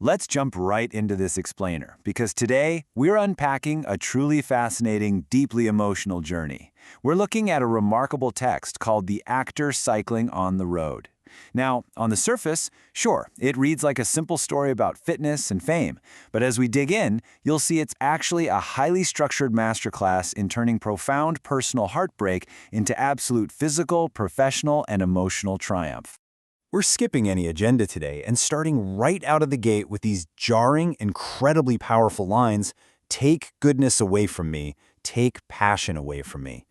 Let's jump right into this explainer, because today we're unpacking a truly fascinating, deeply emotional journey. We're looking at a remarkable text called The Actor Cycling on the Road. Now, on the surface, sure, it reads like a simple story about fitness and fame, but as we dig in, you'll see it's actually a highly structured masterclass in turning profound personal heartbreak into absolute physical, professional, and emotional triumph. We're skipping any agenda today and starting right out of the gate with these jarring, incredibly powerful lines: "Take goodness away from me, take passion away from me."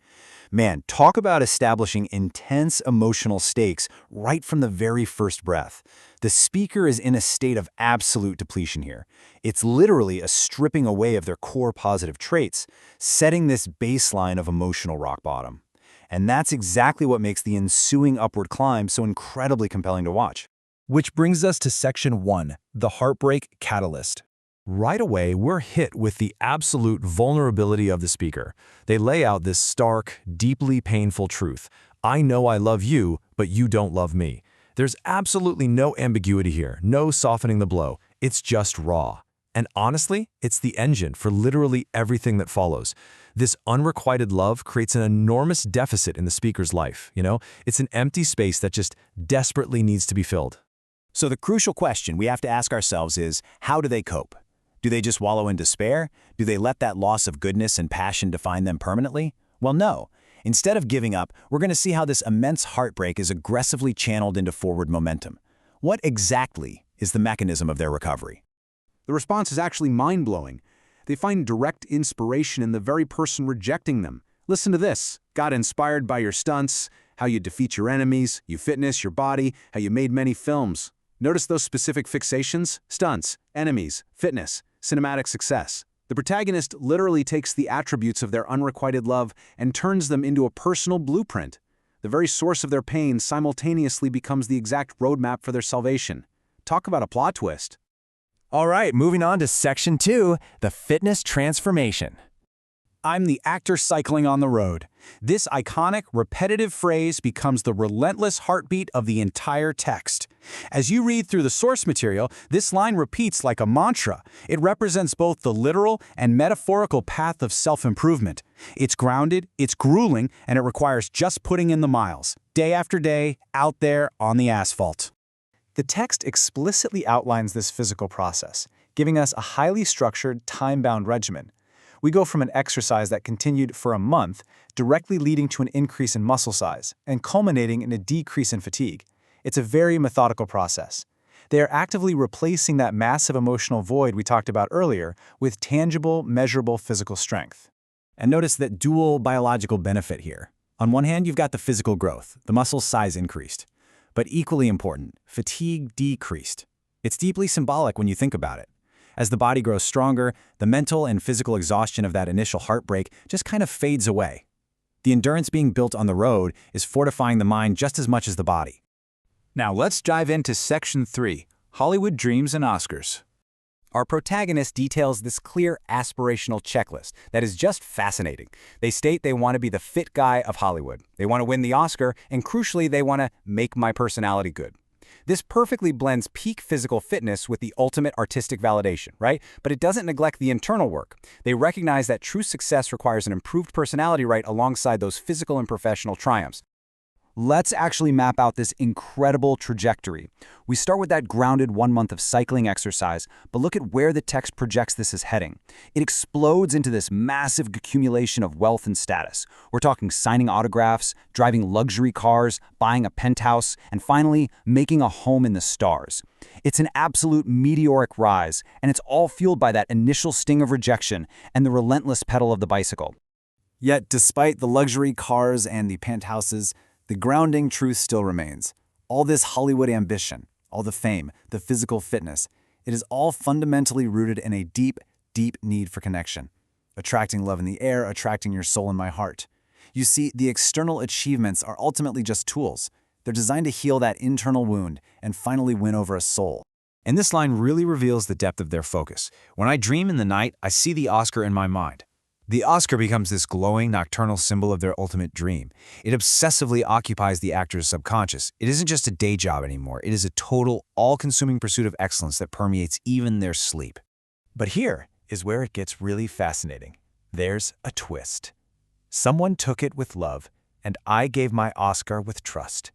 Man, talk about establishing intense emotional stakes right from the very first breath. The speaker is in a state of absolute depletion here. It's literally a stripping away of their core positive traits, setting this baseline of emotional rock bottom. And that's exactly what makes the ensuing upward climb so incredibly compelling to watch. Which brings us to Section 1, the Heartbreak Catalyst. Right away, we're hit with the absolute vulnerability of the speaker. They lay out this stark, deeply painful truth. I know I love you, but you don't love me. There's absolutely no ambiguity here, no softening the blow. It's just raw. And honestly, it's the engine for literally everything that follows. This unrequited love creates an enormous deficit in the speaker's life, It's an empty space that just desperately needs to be filled. So the crucial question we have to ask ourselves is, how do they cope? Do they just wallow in despair? Do they let that loss of goodness and passion define them permanently? Well, no. Instead of giving up, we're going to see how this immense heartbreak is aggressively channeled into forward momentum. What exactly is the mechanism of their recovery? The response is actually mind-blowing. They find direct inspiration in the very person rejecting them. Listen to this. Got inspired by your stunts, how you defeat your enemies, you fitness, your body, how you made many films. Notice those specific fixations: stunts, enemies, fitness, cinematic success. The protagonist literally takes the attributes of their unrequited love and turns them into a personal blueprint. The very source of their pain simultaneously becomes the exact roadmap for their salvation. Talk about a plot twist. All right, moving on to Section 2, the Fitness Transformation. I'm the actor cycling on the road. This iconic, repetitive phrase becomes the relentless heartbeat of the entire text. As you read through the source material, this line repeats like a mantra. It represents both the literal and metaphorical path of self-improvement. It's grounded, it's grueling, and it requires just putting in the miles, day after day, out there on the asphalt. The text explicitly outlines this physical process, giving us a highly structured, time-bound regimen. We go from an exercise that continued for a month, directly leading to an increase in muscle size, and culminating in a decrease in fatigue. It's a very methodical process. They are actively replacing that massive emotional void we talked about earlier with tangible, measurable physical strength. And notice that dual biological benefit here. On one hand, you've got the physical growth, the muscle size increased. But equally important, fatigue decreased. It's deeply symbolic when you think about it. As the body grows stronger, the mental and physical exhaustion of that initial heartbreak just kind of fades away. The endurance being built on the road is fortifying the mind just as much as the body. Now let's dive into Section 3, Hollywood Dreams and Oscars. Our protagonist details this clear aspirational checklist that is just fascinating. They state they want to be the fit guy of Hollywood. They want to win the Oscar, and crucially, they want to make my personality good. This perfectly blends peak physical fitness with the ultimate artistic validation, right? But it doesn't neglect the internal work. They recognize that true success requires an improved personality right alongside those physical and professional triumphs. Let's actually map out this incredible trajectory. We start with that grounded 1 month of cycling exercise, but look at where the text projects this as heading. It explodes into this massive accumulation of wealth and status. We're talking signing autographs, driving luxury cars, buying a penthouse, and finally, making a home in the stars. It's an absolute meteoric rise, and it's all fueled by that initial sting of rejection and the relentless pedal of the bicycle. Yet, despite the luxury cars and the penthouses, the grounding truth still remains. All this Hollywood ambition, all the fame, the physical fitness, it is all fundamentally rooted in a deep, deep need for connection. Attracting love in the air, attracting your soul in my heart. You see, the external achievements are ultimately just tools. They're designed to heal that internal wound and finally win over a soul. And this line really reveals the depth of their focus. When I dream in the night, I see the Oscar in my mind. The Oscar becomes this glowing, nocturnal symbol of their ultimate dream. It obsessively occupies the actor's subconscious. It isn't just a day job anymore. It is a total, all-consuming pursuit of excellence that permeates even their sleep. But here is where it gets really fascinating. There's a twist. Someone took it with love, and I gave my Oscar with trust.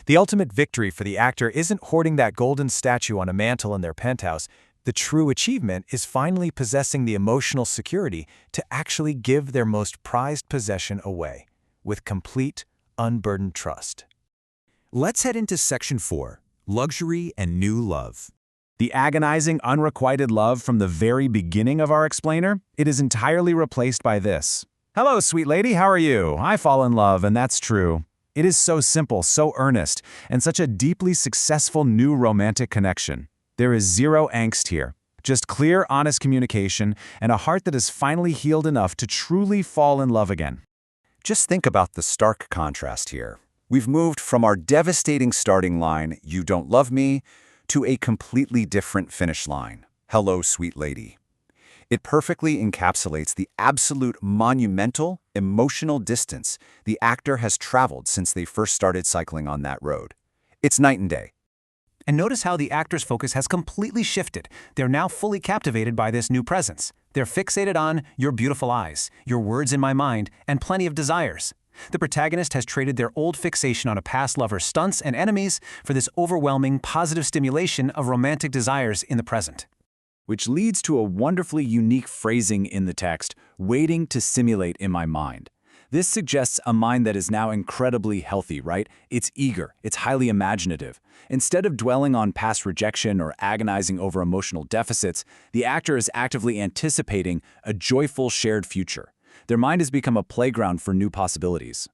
The ultimate victory for the actor isn't hoarding that golden statue on a mantle in their penthouse. The true achievement is finally possessing the emotional security to actually give their most prized possession away, with complete, unburdened trust. Let's head into Section 4, Luxury and New Love. The agonizing, unrequited love from the very beginning of our explainer, it is entirely replaced by this. Hello, sweet lady, how are you? I fall in love, and that's true. It is so simple, so earnest, and such a deeply successful new romantic connection. There is zero angst here, just clear, honest communication and a heart that is finally healed enough to truly fall in love again. Just think about the stark contrast here. We've moved from our devastating starting line, "You don't love me," to a completely different finish line, "Hello, sweet lady." It perfectly encapsulates the absolute monumental, emotional distance the actor has traveled since they first started cycling on that road. It's night and day. And notice how the actor's focus has completely shifted. They're now fully captivated by this new presence. They're fixated on your beautiful eyes, your words in my mind, and plenty of desires. The protagonist has traded their old fixation on a past lover's stunts and enemies for this overwhelming, positive stimulation of romantic desires in the present. Which leads to a wonderfully unique phrasing in the text, "waiting to simulate in my mind." This suggests a mind that is now incredibly healthy, right? It's eager, it's highly imaginative. Instead of dwelling on past rejection or agonizing over emotional deficits, the actor is actively anticipating a joyful shared future. Their mind has become a playground for new possibilities.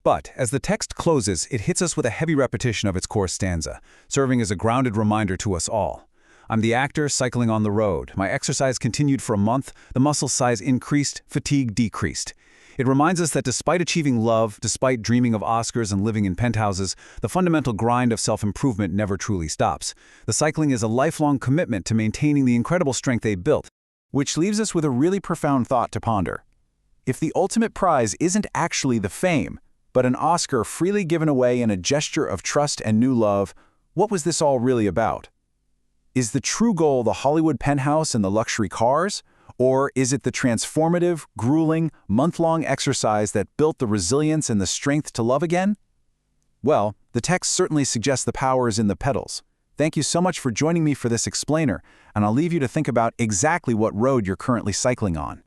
But as the text closes, it hits us with a heavy repetition of its core stanza, serving as a grounded reminder to us all. I'm the actor cycling on the road. My exercise continued for a month, the muscle size increased, fatigue decreased. It reminds us that despite achieving love, despite dreaming of Oscars and living in penthouses, the fundamental grind of self-improvement never truly stops. The cycling is a lifelong commitment to maintaining the incredible strength they built. Which leaves us with a really profound thought to ponder. If the ultimate prize isn't actually the fame, but an Oscar freely given away in a gesture of trust and new love, what was this all really about? Is the true goal the Hollywood penthouse and the luxury cars? Or is it the transformative, grueling, month-long exercise that built the resilience and the strength to love again? Well, the text certainly suggests the power is in the pedals. Thank you so much for joining me for this explainer, and I'll leave you to think about exactly what road you're currently cycling on.